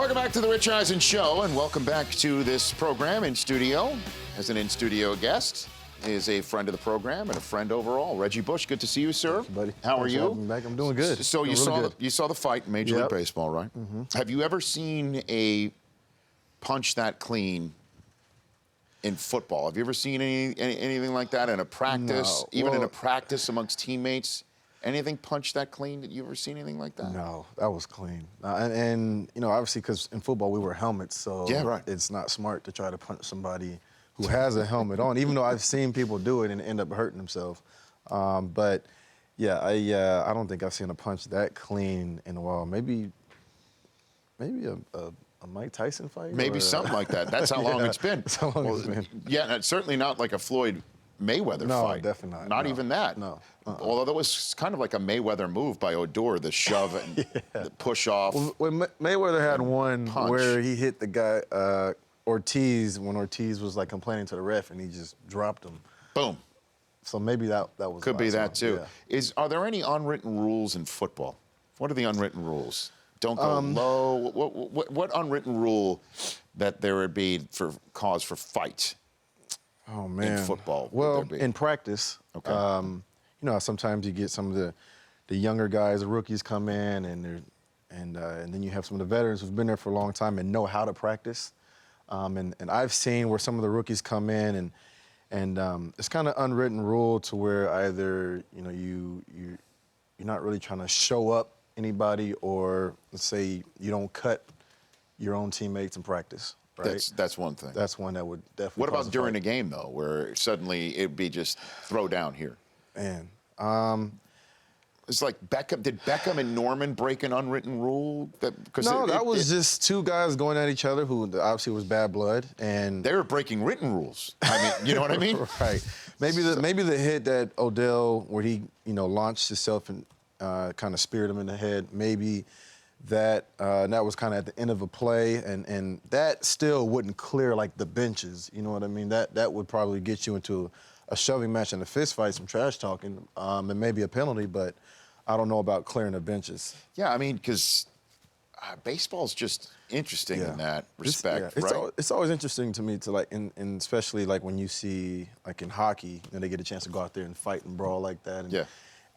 Welcome back to the Rich Eisen Show, and welcome back to this program in studio. As an in-studio guest is a friend of the program and a friend overall, Reggie Bush. Good to see you, sir. Thank you, buddy. How are Thanks for you? having me back. I'm doing good. So you saw the fight in Major League Baseball, right? Mm-hmm. Have you ever seen a punch that clean in football? Have you ever seen anything like that in a practice, No. even in a practice amongst teammates? Anything punch that clean? Did you ever see anything like that? No, that was clean. And you know, obviously, because in football we wear helmets, so Yeah, right. it's not smart to try to punch somebody who has a helmet on, even though I've seen people do it and end up hurting themselves. But yeah, I don't think I've seen a punch that clean in a while. Maybe a Mike Tyson fight? Maybe something like that. That's how long it's been. That's how long it's been. Yeah, and it's certainly not like a Floyd Mayweather fight. No, definitely not. Not No. even that. No. Although that was kind of like a Mayweather move by Odor, the shove and the push off. Well, when Mayweather had one punch. where he hit the guy, Ortiz, when Ortiz was like complaining to the ref and he just dropped him. Boom. So maybe that was Could be that too. Yeah. Are there any unwritten rules in football? What are the unwritten rules? Don't go low. What unwritten rule that there would be for cause for fight? Oh man. In football, well, would there be? in practice, Okay. you know, sometimes you get some of the younger guys, the rookies come in, and then you have some of the veterans who've been there for a long time and know how to practice. And I've seen where some of the rookies come in and it's kind of unwritten rule to where either you're not really trying to show up anybody, or let's say you don't cut your own teammates in practice. Right? That's one thing. That's one that would definitely. What cause about a during fight. a game though, where suddenly it'd be just throw down here? Man, It's like Beckham. Did Beckham and Norman break an unwritten rule? That was just two guys going at each other who obviously was bad blood, and they were breaking written rules. I mean, you know what I mean? Right. Maybe the hit that Odell, where he launched himself and kind of speared him in the head. Maybe that was kind of at the end of a play, and that still wouldn't clear like the benches. You know what I mean? That would probably get you into a shoving match and a fist fight, some trash talking, and maybe a penalty. But I don't know about clearing the benches. Yeah, I mean, because baseball's just interesting in that respect, right? It's always interesting to me to like, and especially like when you see like in hockey, they get a chance to go out there and fight and brawl like that. And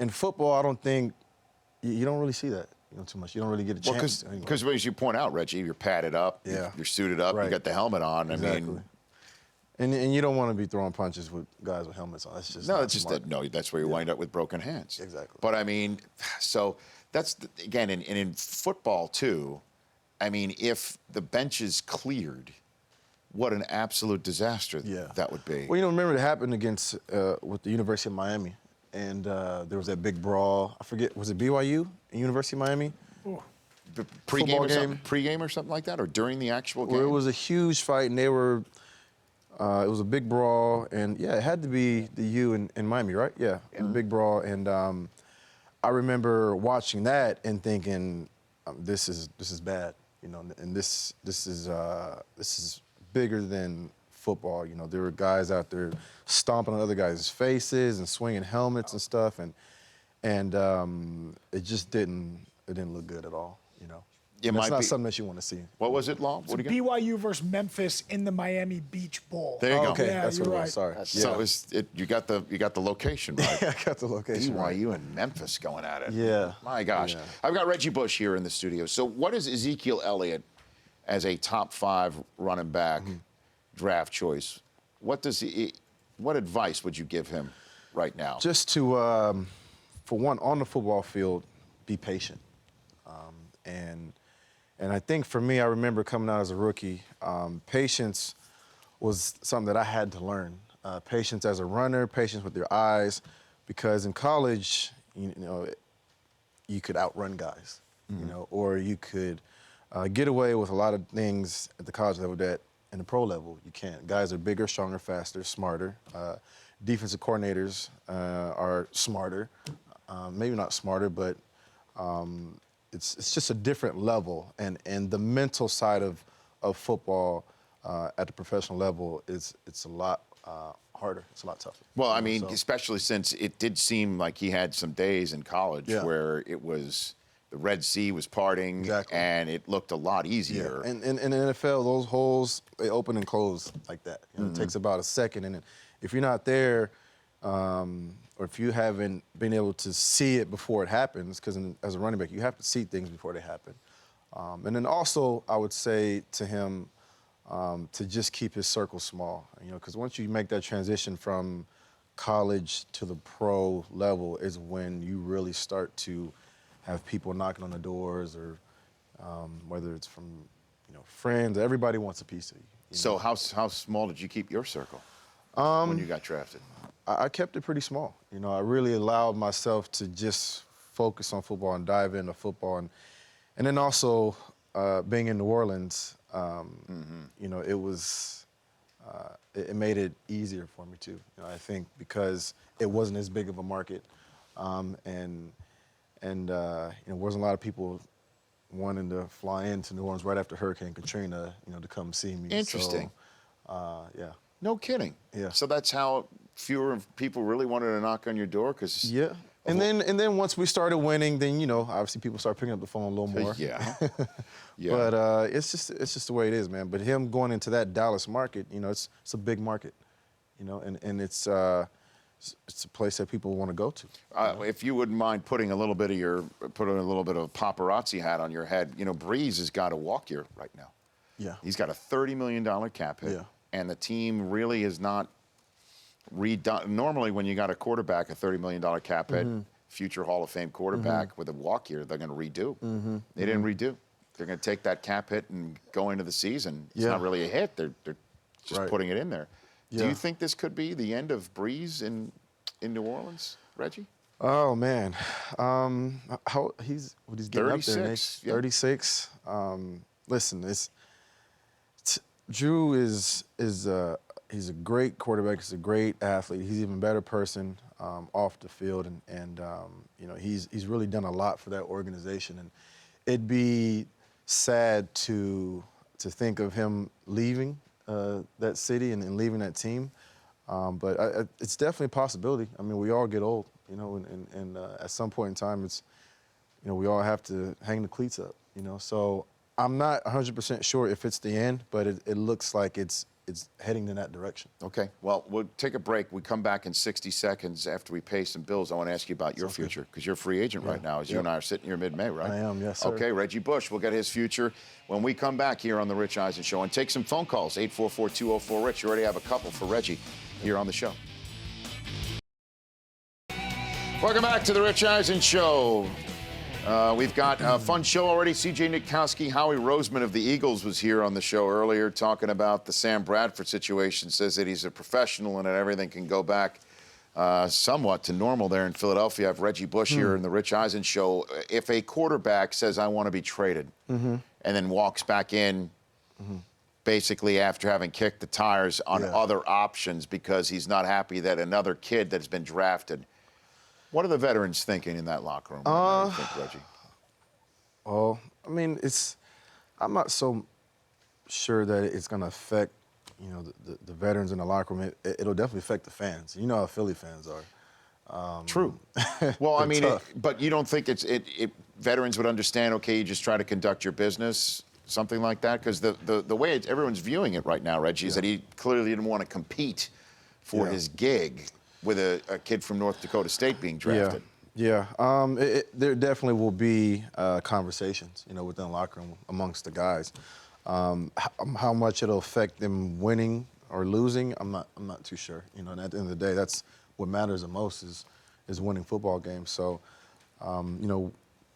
in football, I don't think you don't really see that too much. You don't really get a chance. Because as you point out, Reggie, you're padded up, you're suited up, you got the helmet on. Exactly. I mean, and you don't want to be throwing punches with guys with helmets on. That's just it's just that that's where you wind up with broken hands. Exactly. But I mean, so that's again, and in football too. I mean, if the bench is cleared, what an absolute disaster that would be. Well, remember it happened against with the University of Miami, and there was that big brawl. I forget, was it BYU and University of Miami? Pre-game or something like that, or during the actual game? Well, it was a huge fight, and they were. It was a big brawl, and it had to be the U in Miami, right? Yeah, a big brawl, and I remember watching that and thinking, this is bad, and this is bigger than football. There were guys out there stomping on other guys' faces and swinging helmets and stuff, and it just didn't look good at all. It's not something that you want to see. What was it, Law? What BYU versus Memphis in the Miami Beach Bowl. There you go. Okay, Yeah, that's what you're it was. Sorry. So you got the location right. I got the location right. BYU and Memphis going at it. Yeah. My gosh. Yeah. I've got Reggie Bush here in the studio. So what is Ezekiel Elliott as a top 5 running back draft choice? What advice would you give him right now? Just to, for one, on the football field, be patient. And I think for me, I remember coming out as a rookie, patience was something that I had to learn. Patience as a runner, patience with your eyes, because in college, you could outrun guys, or you could get away with a lot of things at the college level that in the pro level you can't. Guys are bigger, stronger, faster, smarter. Defensive coordinators are smarter, maybe not smarter, but it's just a different level, and the mental side of football at the professional level it's a lot harder. It's a lot tougher. Well, I mean, especially since it did seem like he had some days in college where it was the Red Sea was parting, Exactly. and it looked a lot easier. And in the NFL, those holes, they open and close like that. You know, It takes about a second. And if you're not there, or if you haven't been able to see it before it happens, because as a running back, you have to see things before they happen. And then also, I would say to him to just keep his circle small. Because once you make that transition from college to the pro level is when you really start to have people knocking on the doors, or whether it's from friends. Everybody wants a piece of you. So how small did you keep your circle when you got drafted? I kept it pretty small. I really allowed myself to just focus on football and dive into football, and then also being in New Orleans, it was it made it easier for me too. I think because it wasn't as big of a market, and wasn't a lot of people wanting to fly into New Orleans right after Hurricane Katrina, to come see me. Interesting. So, yeah. No kidding. Yeah. So that's how fewer people really wanted to knock on your door, because Yeah. And then once we started winning, then obviously people start picking up the phone a little more. Yeah. Yeah. But it's just the way it is, man. But him going into that Dallas market, it's a big market, and it's a place that people want to go to. If you wouldn't mind putting a little bit of a paparazzi hat on your head, Breeze has got a walk year right now. Yeah. He's got a $30 million cap hit. Yeah. And the team really is not redone. Normally, when you got a quarterback, a $30 million cap hit, future Hall of Fame quarterback with a walk year, they're going to redo. They didn't redo. They're going to take that cap hit and go into the season. It's not really a hit. They're just putting it in there. Yeah. Do you think this could be the end of Breeze in New Orleans, Reggie? Oh man, he's getting up there, Nick. 36, yeah. 36. Listen, Drew is he's a great quarterback. He's a great athlete. He's an even better person off the field, and he's really done a lot for that organization. And it'd be sad to think of him leaving that city and leaving that team. But it's definitely a possibility. I mean, we all get old, and at some point in time, it's we all have to hang the cleats up, So I'm not 100% sure if it's the end, but it looks like it's heading in that direction. Okay. Well, we'll take a break. We come back in 60 seconds after we pay some bills. I want to ask you about your future, because you're a free agent right now, as you and I are sitting here mid-May, right? I am, yes, sir. Okay, Reggie Bush. We'll get his future when we come back here on The Rich Eisen Show. And take some phone calls, 844-204-RICH. You already have a couple for Reggie here on the show. Welcome back to The Rich Eisen Show. We've got a fun show already. C.J. Nitkowski, Howie Roseman of the Eagles was here on the show earlier talking about the Sam Bradford situation, says that he's a professional and that everything can go back somewhat to normal there in Philadelphia. I have Reggie Bush here in the Rich Eisen Show. If a quarterback says, I want to be traded, and then walks back in basically after having kicked the tires on other options because he's not happy that another kid that's been drafted, what are the veterans thinking in that locker room? What do you think, Reggie? Oh, I mean, I'm not so sure that it's going to affect, the veterans in the locker room. It'll definitely affect the fans. You know how Philly fans are. True. Well, I mean, tough. but you don't think veterans would understand, okay, you just try to conduct your business, something like that? Because the way everyone's viewing it right now, Reggie, is that he clearly didn't want to compete for his gig with a kid from North Dakota State being drafted. Yeah. There definitely will be conversations, within the locker room amongst the guys. How much it'll affect them winning or losing, I'm not too sure. And at the end of the day, that's what matters the most is winning football games. So,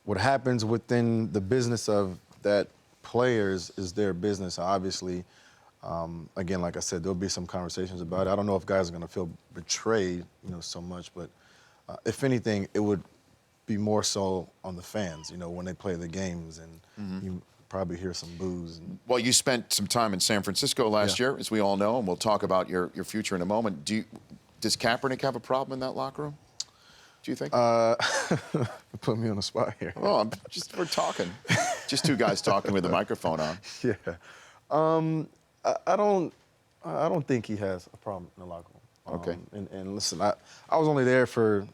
what happens within the business of that players is their business. Obviously, again, like I said, there'll be some conversations about it. I don't know if guys are going to feel betrayed, so much, but if anything, it would be more so on the fans, when they play the games, and you probably hear some boos. Well, you spent some time in San Francisco last year, as we all know, and we'll talk about your future in a moment. Does Kaepernick have a problem in that locker room? Do you think? Put me on the spot here. Oh, we're talking. Just two guys talking with the microphone on. Yeah. I don't think he has a problem in the locker room. Okay. And listen, I was only there for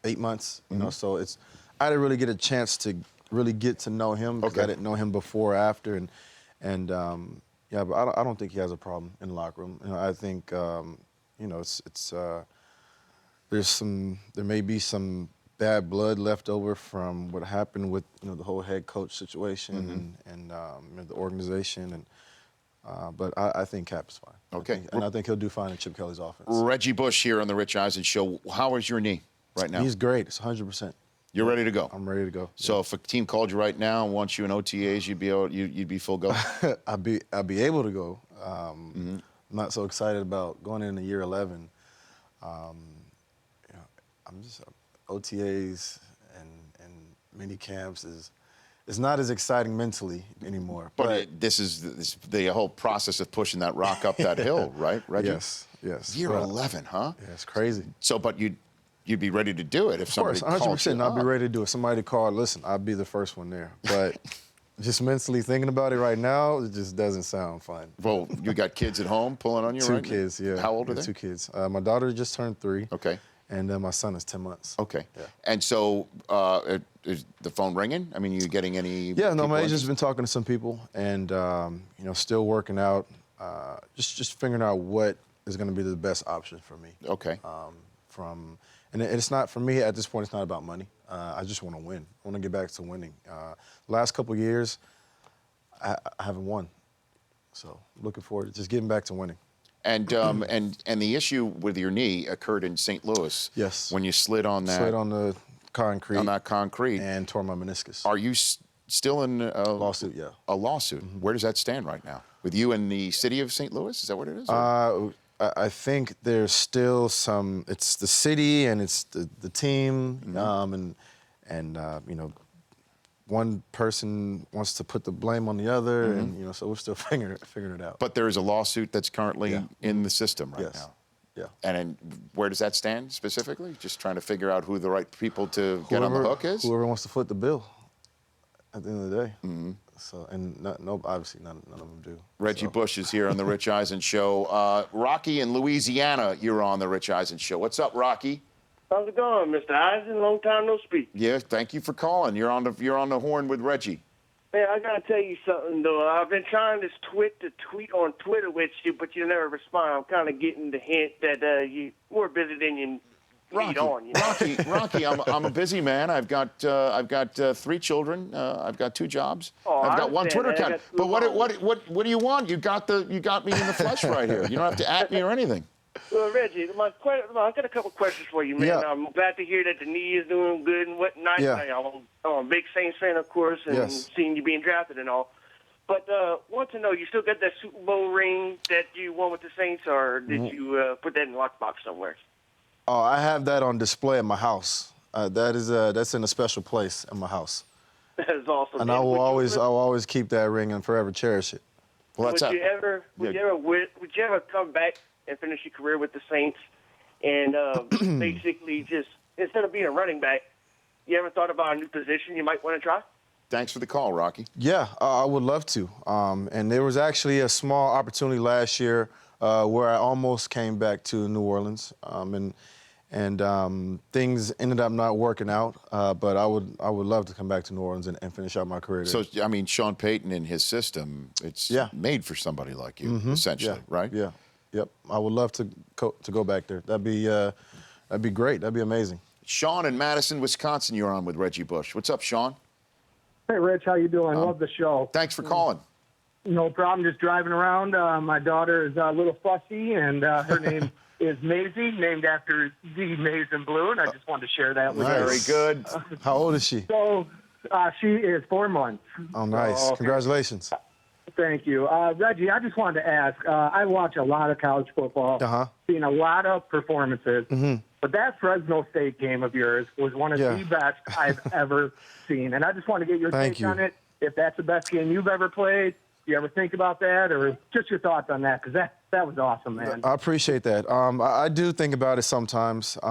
8 months, so I didn't really get a chance to really get to know him because Okay. I didn't know him before or after, and yeah, but I don't think he has a problem in the locker room. You know, I think you know there may be some bad blood left over from what happened with the whole head coach situation and you know, the organization but I think Cap's fine. Okay. I think he'll do fine in Chip Kelly's offense. Reggie Bush here on the Rich Eisen Show. How is your knee right now? He's great. It's 100%. You're ready to go. I'm ready to go. So if a team called you right now and wants you in OTAs, you'd be full go. I'd be able to go. I'm not so excited about going into year 11. You know, I'm just OTAs and mini camps is not as exciting mentally anymore. But this is the whole process of pushing that rock up that hill, right, Reggie? Yes. Year Well, 11, huh? Yeah, it's crazy. So, but you'd be ready to do it if somebody Of course, called 100%. you I'll be up. ready to do it. Somebody called, listen, I'll be the first one there. But just mentally thinking about it right now, it just doesn't sound fun. Well, you got kids at home pulling on you, Two right? kids, yeah. How old are Yeah, they? 2 kids. My daughter just turned 3. Okay. And my son is 10 months. Okay. Yeah. And so, is the phone ringing? I mean, you getting any? Yeah, no, people my agent's interested? been talking to some people and, you know, still working out, just figuring out what is going to be the best option for me. Okay. And it's not, for me at this point, it's not about money. I just want to win. I want to get back to winning. Last couple of years, I haven't won. So looking forward to just getting back to winning. And and the issue with your knee occurred in St. Louis. Yes. When you slid on that. Slid on the concrete. On that concrete. And tore my meniscus. Are you still in a Lawsuit, yeah. A lawsuit. Where does that stand right now? With you and the city of St. Louis? Is that what it is? I think there's still some. It's the city and it's the team, and you know, one person wants to put the blame on the other, and you know, so we're still figuring it out. But there is a lawsuit that's currently in the system right Yes. now. Yeah. And where does that stand specifically? Just trying to figure out who the right people to get on the hook is? Whoever wants to foot the bill at the end of the day. So, and obviously none of them do. Reggie So. Bush is here on the Rich Eisen Show. Rocky in Louisiana, you're on the Rich Eisen Show. What's up, Rocky? How's it going, Mr. Eisen? Long time no speak. Yeah, thank you for calling. You're on the horn with Reggie. Hey, I gotta tell you something though. I've been trying to tweet on Twitter with you, but you never respond. I'm kind of getting the hint that you more busy than you need on. You know? Rocky, I'm a busy man. I've got 3 children. I've got 2 jobs. Oh, I've I got 1 understand Twitter that. I account. got But what do you want? You got me in the flesh right here. You don't have to at me or anything. Well, Reggie, I got a couple questions for you, man. Yeah. I'm glad to hear that the knee is doing good and whatnot. Yeah. I'm a big Saints fan, of course, and Yes. seeing you being drafted and all. But want to know, you still got that Super Bowl ring that you won with the Saints, or did you put that in a lockbox somewhere? Oh, I have that on display at my house. That's in a special place in my house, That is awesome. and man. I will Would you always keep that ring and forever cherish it. Well, that's Would you ever come back and finish your career with the Saints and basically just instead of being a running back, you ever thought about a new position you might want to try? Thanks for the call, Rocky. Yeah, I would love to. And there was actually a small opportunity last year where I almost came back to New Orleans, and things ended up not working out. But I would love to come back to New Orleans and finish out my career there. So, I mean, Sean Payton in his system, it's made for somebody like you, essentially, right? Yeah. Yep. I would love to go back there. That'd be great. That'd be amazing. Sean in Madison, Wisconsin, you're on with Reggie Bush. What's up, Sean? Hey, Rich, how you doing? Love the show. Thanks for calling. No problem. Just driving around. My daughter is a little fussy, and her name is Maisie, named after the Maize and Blue, and I just wanted to share that with Very Nice. good. How old is she? So she is 4 months. Oh, nice. So, Congratulations. Thank you. Reggie, I just wanted to ask, I watch a lot of college football, seen a lot of performances, but that Fresno State game of yours was one of the best I've ever seen. And I just want to get your take on it. If that's the best game you've ever played, do you ever think about that? Or just your thoughts on that? Because that was awesome, man. I appreciate that. I do think about it sometimes. You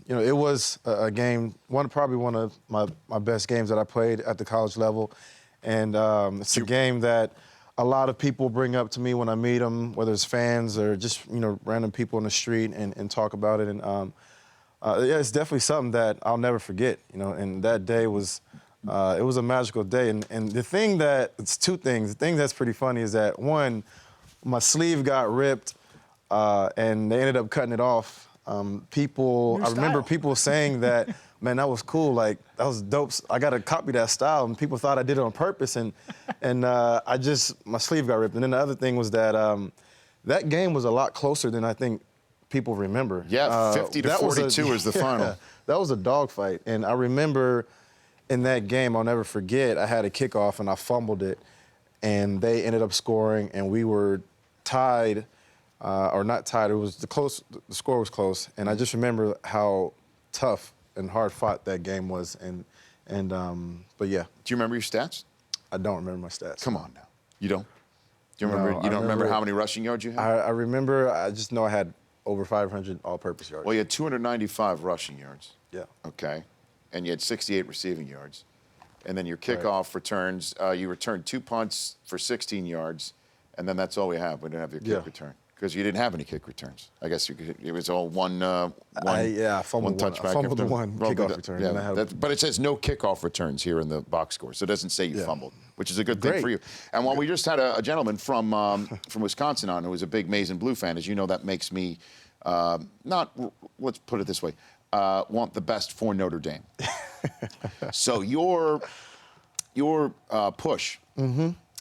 know, it was a game, probably one of my best games that I played at the college level. And it's a game that a lot of people bring up to me when I meet them, whether it's fans or just, you know, random people in the street and talk about it. And Yeah, it's definitely something that I'll never forget. You know, and that day was, it was a magical day. And the thing it's two things. The thing that's pretty funny is that one, my sleeve got ripped, and they ended up cutting it off. I remember people saying that, man, that was cool. Like, that was dope. I got to copy that style. And people thought I did it on purpose. And my sleeve got ripped. And then the other thing was that that game was a lot closer than I think people remember. Yeah, 50 to 42 is the final. That was a dogfight. And I remember in that game, I'll never forget, I had a kickoff and I fumbled it. And they ended up scoring, and we were tied. Or not tied. It was the score was close, and I just remember how tough and hard fought that game was. But yeah. Do you remember your stats? I don't remember my stats. Come on now. You don't? Do you remember? No, you don't remember how many rushing yards you had? I remember. I just know I had over 500 all-purpose yards. Well, you had 295 rushing yards. Yeah. Okay. And you had 68 receiving yards. And then your kickoff returns, you returned 2 punts for 16 yards, and then that's all we have. We didn't have your kick return. Because you didn't have any kick returns. I guess it was all one fumbled touchback. I fumbled the one kickoff return. Yeah, but it says no kickoff returns here in the box score, so it doesn't say you fumbled, which is a good thing for you. And while we just had a gentleman from Wisconsin on who was a big Maize and Blue fan, as you know, that makes me let's put it this way, want the best for Notre Dame. So your push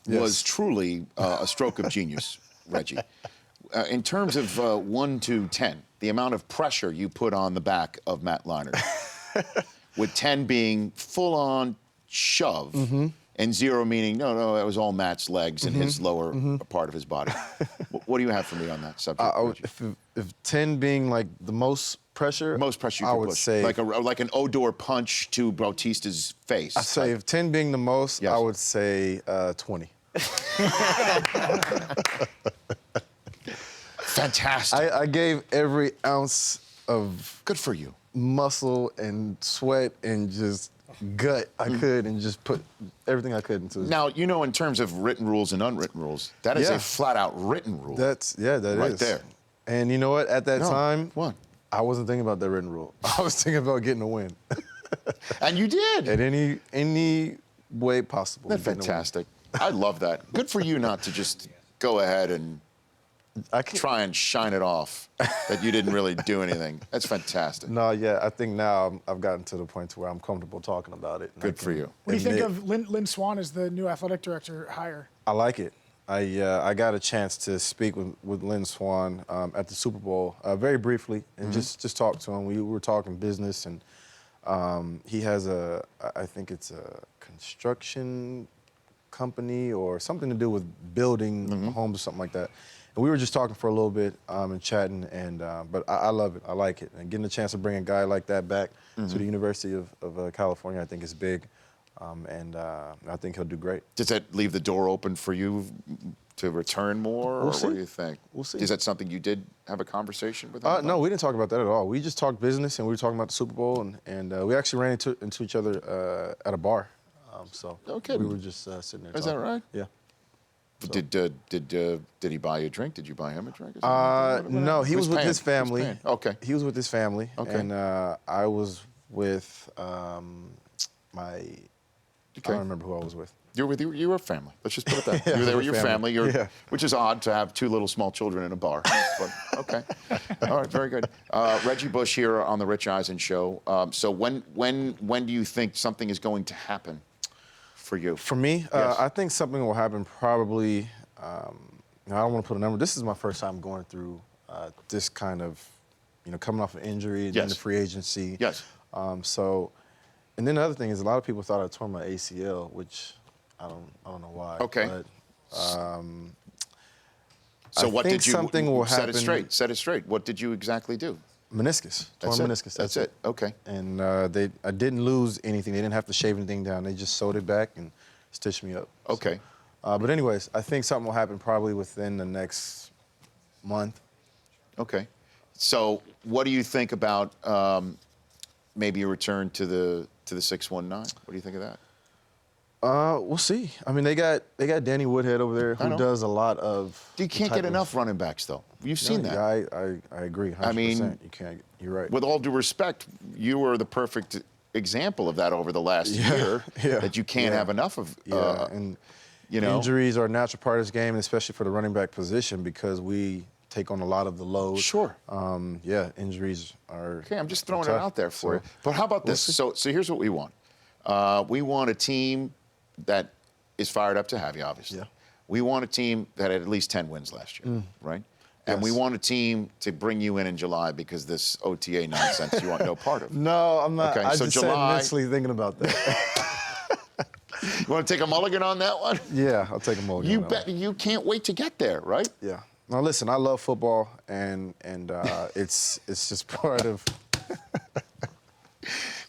was truly a stroke of genius, Reggie. In terms of 1 to 10, the amount of pressure you put on the back of Matt Leinart, with 10 being full-on shove, and 0 meaning, no, that was all Matt's legs and his lower part of his body. What do you have for me on that subject? If 10 being like the most pressure, you I could would push. say like an Odor punch to Bautista's face. I'd say if 10 being the most, Yes. I would say 20. Fantastic. I gave every ounce of Good for you. muscle and sweat and just gut I could, and just put everything I could into it. Now, you know, in terms of written rules and unwritten rules, that is a flat-out written rule. That is right there. And you know what? At that time, What? I wasn't thinking about that written rule. I was thinking about getting a win. And you did. At any way possible. That's getting a win. fantastic. I love that. Good for you not to just go ahead and try and shine it off that you didn't really do anything. That's fantastic. No, yeah, I think now I've gotten to the point to where I'm comfortable talking about it. Good for you. What do you think of Lynn Swan as the new athletic director hire? I like it. I got a chance to speak with Lynn Swan at the Super Bowl very briefly and just talk to him. We were talking business, and he has I think it's a construction company or something to do with building homes or something like that. And we were just talking for a little bit and chatting, but I love it. I like it. And getting a chance to bring a guy like that back to the University of California, I think is big. I think he'll do great. Does that leave the door open for you to return more, or see. what do you think? We'll see. Is that something you did have a conversation with him about? No, we didn't talk about that at all. We just talked business, and we were talking about the Super Bowl, and we actually ran into each other at a bar. So Okay. we were just sitting there. Is that talking. right? Yeah. Did he buy you a drink? Did you buy him a drink? Or something? No, he was with paying? his family. Who's paying? Okay. He was with his family. Okay. And I was with my. I don't remember who I was with. You were with your family. Let's just put it that. You were there with your family. Which is odd to have 2 little small children in a bar. But okay. All right. Very good. Reggie Bush here on the Rich Eisen Show. So when do you think something is going to happen for you? For me, Yes. I think something will happen probably. I don't want to put a number. This is my first time going through this kind of, coming off an injury and then the free agency. Yes. And then the other thing is, a lot of people thought I tore my ACL, which I don't know why. Okay. But, So I what think did you something will set happen. it straight? Set it straight. What did you exactly do? Meniscus. Torn meniscus. That's it. Okay. And I didn't lose anything. They didn't have to shave anything down. They just sewed it back and stitched me up. Okay. But anyways, I think something will happen probably within the next month. Okay. So what do you think about maybe a return to the 619? What do you think of that? We'll see. I mean, they got Danny Woodhead over there who does a lot of. You can't get enough running backs, though. You've seen that. Yeah, I agree. 100%. I mean, you can't. You're right. With all due respect, you were the perfect example of that over the last year. That you can't have enough of. And you know, injuries are a natural part of this game, and especially for the running back position because we take on a lot of the load. Sure. Injuries are. Okay, I'm just throwing it tough, out there for you. so But how about we'll this? see. So here's what we want. We want a team that is fired up to have you, obviously. Yeah. We want a team that had at least 10 wins last year, right? And we Yes. want a team to bring you in July because this OTA nonsense you want no part of. No, I'm not. Okay, I so just July- sat mentally thinking about that. You want to take a mulligan on that one? Yeah, I'll take a mulligan. You on that bet. You can't wait to get there, right? one. Yeah. Now listen, I love football, and it's just part of.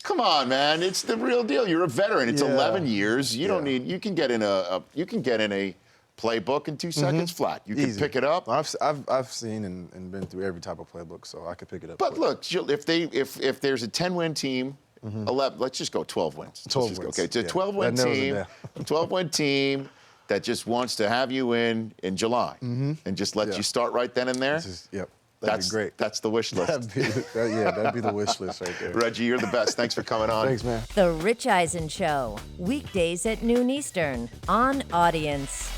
Come on, man. It's the real deal. You're a veteran. It's Yeah. 11 years. You don't Yeah. need. You can get in a playbook in 2 seconds flat. You can Easy. pick it up. I've seen and been through every type of playbook, so I could pick it up. But quick. look, if there's a 10-win team, 11. Let's just go 12 wins. Let's 12 just wins, Okay, it's a yeah. 12-win That narrows it team. down. 12-win team that just wants to have you in July and just let Yeah. you start right then and there. Yep. That's That'd be great. That's the wish list. That'd be the wish list right there. Reggie, you're the best. Thanks for coming on. Thanks, man. The Rich Eisen Show, weekdays at noon Eastern on Audience.